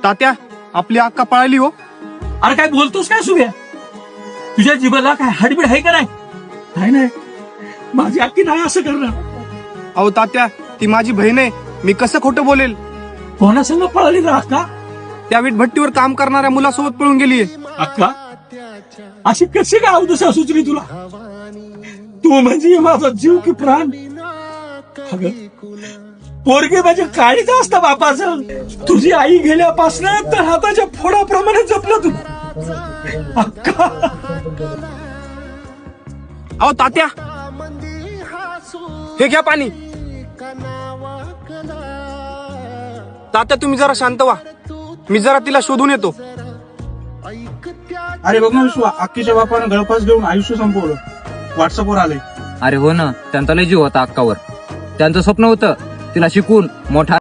तात्या, आपली अक्का पळाली हो. अरे काय बोलतोस काय सुभ्या? तुझ्या जीवाला काय हाडबीड आहे का नाही? नाही माझी अक्की नाही असं करणार. अहो तात्या, ती माझी बहीण आहे. मी कसं खोटं बोलेल? कोणासंग पळाली ना अक्का? त्या वीटभट्टीवर काम करणाऱ्या मुलासोबत पळून गेलीये. अक्का अशी कशी काय अवदशा सुचली तुला? तू म्हणजे माझा जीव की प्राण. अगं, पोरगे म्हणजे काळीच असतं बापाचं. तुझी आई गेल्यापासून तर हाताच्या फोडाप्रमाणे जपलं तू. अक्का अहो तात्या, हे घ्या पाणी. तात्या, तुम्ही जरा शांत व्हा. मी जरा तिला शोधून येतो. अरे बघ ना विश्वा, अक्कीच्या बापानं गळफास घेऊन आयुष्य संपवलं. व्हॉट्सअपवर आले. अरे हो ना, त्यांचा लय जीव होता अक्कावर. त्यांचं स्वप्न होतं तिला शिकून मोठा